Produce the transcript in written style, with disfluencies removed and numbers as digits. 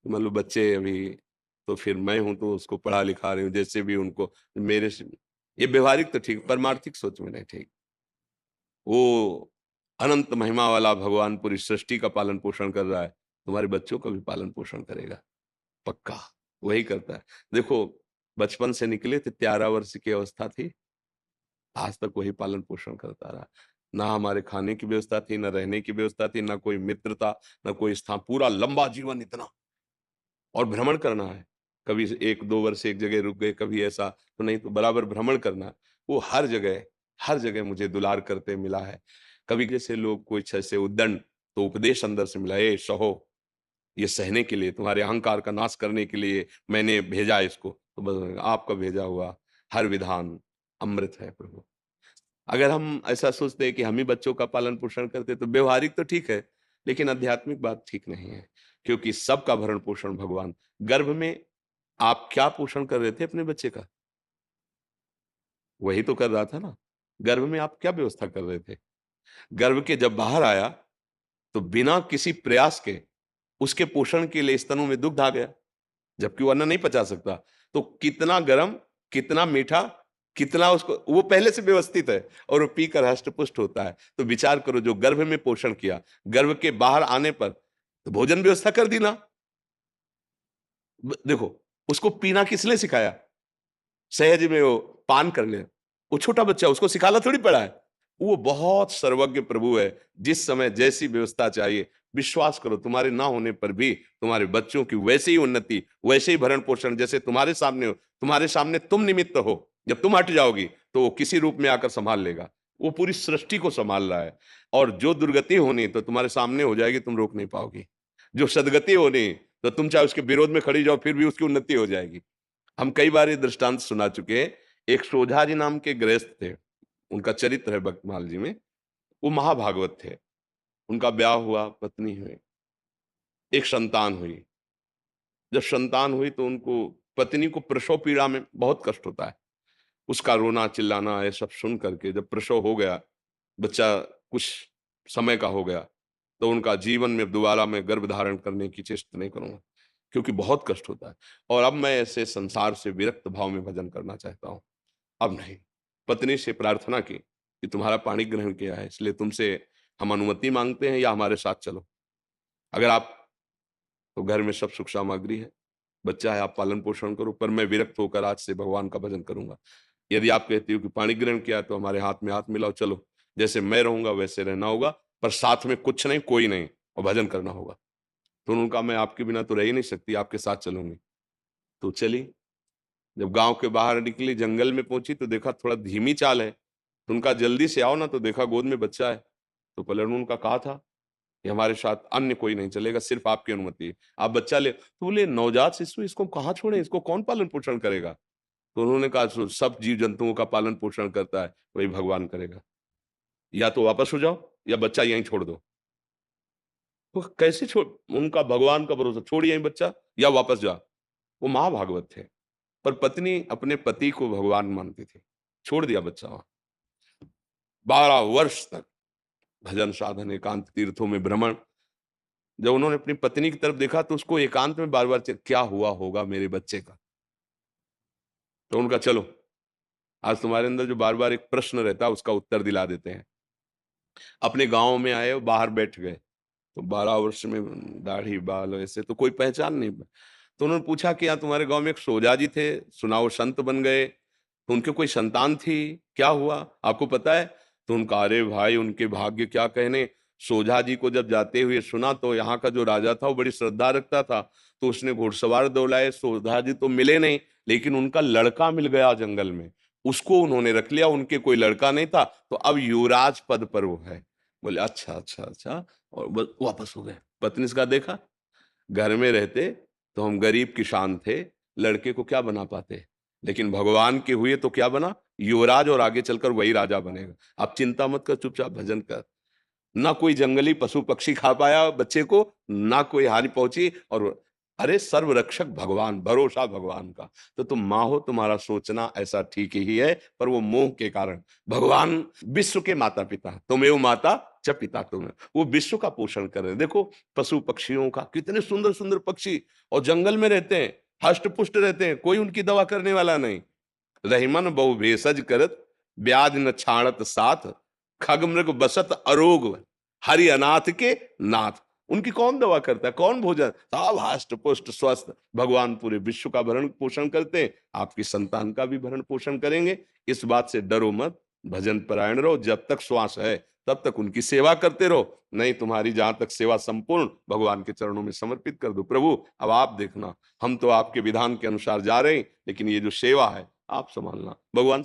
मान लो बच्चे अभी, तो फिर मैं हूँ तो उसको पढ़ा लिखा रही हूँ, जैसे भी उनको मेरे से, ये व्यवहारिक तो ठीक, परमार्थिक सोच में नहीं ठीक। वो अनंत महिमा वाला भगवान पूरी सृष्टि का पालन पोषण कर रहा है, तुम्हारे बच्चों का भी पालन पोषण करेगा, पक्का वही करता है। देखो, बचपन से निकले थे, 13 वर्ष की अवस्था थी, आज तक वही पालन पोषण करता रहा। ना हमारे खाने की व्यवस्था थी, ना रहने की व्यवस्था थी, ना कोई मित्रता, ना कोई स्थान, पूरा लंबा जीवन इतना, और भ्रमण करना है। कभी 1-2 वर्ष एक जगह रुक गए, कभी ऐसा तो नहीं, तो बराबर भ्रमण करना है। वो हर जगह मुझे दुलार करते मिला है। कभी जैसे लोग कोई जैसे उद्दंड, तो उपदेश अंदर से मिला, "ए सहो, ये सहने के लिए, तुम्हारे अहंकार का नाश करने के लिए मैंने भेजा इसको।" तो बस आपका भेजा हुआ हर विधान अमृत है प्रभु। अगर हम ऐसा सोचते हैं कि हम ही बच्चों का पालन-पोषण करते, तो व्यवहारिक तो ठीक है, लेकिन आध्यात्मिक बात ठीक नहीं है, क्योंकि सबका भरण-पोषण भगवान। गर्भ में आप क्या पोषण कर रहे थे अपने बच्चे का? वही तो कर रहा था ना। गर्भ में आप क्या व्यवस्था कर रहे थे? गर्भ के जब बाहर आया, तो बिना किसी प्रयास के उसके पोषण के लिए स्तनों में दुग्ध आ गया, जबकि वो अन्न नहीं पचा सकता। तो कितना गरम, कितना मीठा, कितना उसको, वो पहले से व्यवस्थित है और वो पीकर हष्ट-पुष्ट होता है। तो विचार करो, जो गर्भ में पोषण किया, गर्भ के बाहर आने पर तो भोजन व्यवस्था कर दी ना। देखो, उसको पीना किसने सिखाया? सहज में वो पान कर ले। वो छोटा बच्चा, उसको सिखाना थोड़ी पड़ा है। वो बहुत सर्वज्ञ प्रभु है, जिस समय जैसी व्यवस्था चाहिए, विश्वास करो तुम्हारे ना होने पर भी तुम्हारे बच्चों की वैसे ही उन्नति, वैसे ही भरण-पोषण, जैसे तुम्हारे सामने हो, तुम्हारे सामने तुम निमित्त हो, जब तुम हट जाओगी, तो वो किसी रूप में आकर संभाल लेगा। वो पूरी सृष्टि को संभाल रहा है, और जो दुर्गति होनी तो तुम्हारे सामने हो जाएगी, तुम रोक नहीं पाओगी। जो सद्गति होनी, तो तुम चाहे उसके विरोध में खड़ी जाओ, फिर भी उसकी उन्नति हो जाएगी। हम कई बार ये दृष्टांत सुना चुके हैं। एक सोझा जी नाम के गृहस्थ थे, उनका चरित्र है बख्तमाल जी में। वो महाभागवत थे। उनका ब्याह हुआ, पत्नी हुई, एक संतान हुई। जब संतान हुई तो उनको, पत्नी को प्रसव पीड़ा में बहुत कष्ट होता है। उसका रोना चिल्लाना ये सब सुन करके जब प्रसव हो गया, बच्चा कुछ समय का हो गया, तो उनका जीवन में दोबारा मैं गर्भ धारण करने की चेष्टा नहीं करूँगा, क्योंकि बहुत कष्ट होता है। और अब मैं ऐसे संसार से विरक्त भाव में भजन करना चाहता हूँ। अब नहीं। पत्नी से प्रार्थना की कि तुम्हारा पाणी ग्रहण किया है, इसलिए तुमसे हम अनुमति माँगते हैं, या हमारे साथ चलो। अगर आप, तो घर में सब सुख सामग्री है, बच्चा है, आप पालन-पोषण करो, पर मैं विरक्त होकर आज से भगवान का भजन करूँगा। यदि आप कहती हो कि पाणी ग्रहण किया है, तो हमारे हाथ में हाथ मिलाओ, चलो। जैसे मैं रहूँगा वैसे रहना होगा, पर साथ में कुछ नहीं, कोई नहीं, और भजन करना होगा। तो उन्होंने कहा, मैं आपके बिना तो रह ही नहीं सकती, आपके साथ चलूँगी। तो चली। जब गाँव के बाहर निकली, जंगल में पहुँची, तो देखा थोड़ा धीमी चाल है। तो उनका, जल्दी से आओ ना, तो देखा गोद में बच्चा है। तो पहले उन्होंने उनका कहा था कि हमारे साथ अन्य कोई नहीं चलेगा, सिर्फ़ आपकी अनुमति है। आप बच्चा ले, तो बोले नवजात शिशु, इसको कहाँ छोड़ें, इसको कौन पालन-पोषण करेगा? तो उन्होंने कहा, सो सब जीव-जंतुओं का पालन-पोषण करता है, वही भगवान करेगा। या तो वापस हो जाओ, या बच्चा यहीं छोड़ दो। तो कैसे छोड़, उनका भगवान का भरोसा, छोड़ यहीं बच्चा या वापस जा। वो महाभागवत थे, पर पत्नी अपने पति को भगवान मानती थी। छोड़ दिया बच्चा वहाँ। 12 वर्ष तक भजन साधन, एकांत तीर्थों में भ्रमण। जब उन्होंने अपनी पत्नी की तरफ देखा, तो उसको एकांत में बार-बार क्या हुआ होगा मेरे बच्चे का? तो उनका, चलो, आज तुम्हारे अंदर जो बार-बार एक प्रश्न रहता है, उसका उत्तर दिला देते हैं। अपने गाँव में आए और बाहर बैठ गए। तो 12 वर्ष में दाढ़ी, बाल ऐसे तो कोई पहचान नहीं। तो उन्होंने पूछा कि यहाँ तुम्हारे गाँव में एक सोजा जी थे, सुना वो संत बन गए, तो उनके कोई संतान थी, क्या हुआ? आपको पता है? तो उनका, अरे भाई, उनके भाग्य क्या कहने, सोझा जी को जब जाते हुए सुना, तो यहाँ का जो राजा था वो बड़ी श्रद्धा रखता था, तो उसने घुड़सवार दौड़ाए, सोझा जी तो मिले नहीं, लेकिन उनका लड़का मिल गया जंगल में, उसको उन्होंने रख लिया, उनके कोई लड़का नहीं था, तो अब युवराज पद पर वो है। बोले, अच्छा, अच्छा, अच्छा, और वापस हो गए। पत्नी से कहा, देखा, घर में रहते तो हम गरीब किसान थे, लड़के को क्या बना पाते, लेकिन भगवान के हुए तो क्या बना, युवराज, और आगे चलकर वही राजा बनेगा। आप चिंता मत कर, चुपचाप भजन कर। ना कोई जंगली पशु पक्षी खा पाया बच्चे को, ना कोई हानि पहुंची, और अरे सर्वरक्षक भगवान, भरोसा भगवान का। तो तुम माँ हो, तुम्हारा सोचना ऐसा ठीक ही है, पर वो मोह के कारण। भगवान विश्व के माता पिता, तुमेव माता च पिता तुम, वो विश्व का पोषण कर रहे हैं। देखो पशु पक्षियों का, कितने सुंदर सुंदर पक्षी, और जंगल में रहते हैं, हष्ट पुष्ट रहते हैं, कोई उनकी दवा करने वाला नहीं। रहीमन बहु भेषज करत, ब्याज न छाणत साथ, खग मृग बसत अरोग, हरि अनाथ के नाथ। उनकी कौन दवा करता है, कौन भोजन, सब हष्ट पुष्ट स्वस्थ। भगवान पूरे विश्व का भरण पोषण करते हैं, आपकी संतान का भी भरण पोषण करेंगे। इस बात से डरो मत, भजन परायण रहो, जब तक श्वास है तब तक उनकी सेवा करते रहो। नहीं, तुम्हारी जहां तक सेवा संपूर्ण भगवान के चरणों में समर्पित कर दो। प्रभु अब आप देखना, हम तो आपके विधान के अनुसार जा रहे हैं, लेकिन ये जो सेवा है आप संभालना। भगवान